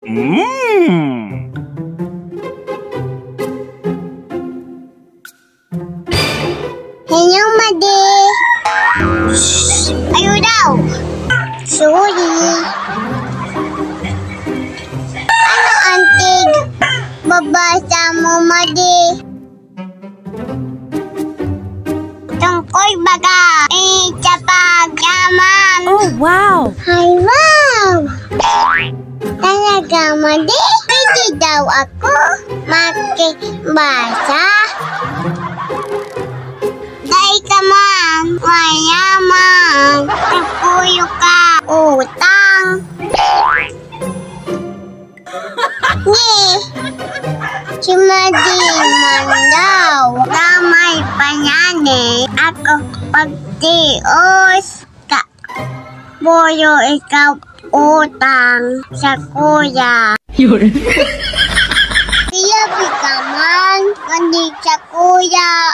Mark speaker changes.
Speaker 1: Hello, Madi. Ayaw daw. Sorry. Ano, antig? Babasa mo, Madi. Tungkol baga sa pagyaman.
Speaker 2: Oh, wow!
Speaker 1: Ay, wow! Talaga, Madi? Pwede daw ako makibasa? Dahil ka man, mayaman. Pupuyo ka, utang. Si Madi man daw na may panyane. Ako pagtios ka. Boyo ikaw utang sa kuya. Siya ka man, kundi sa kuya.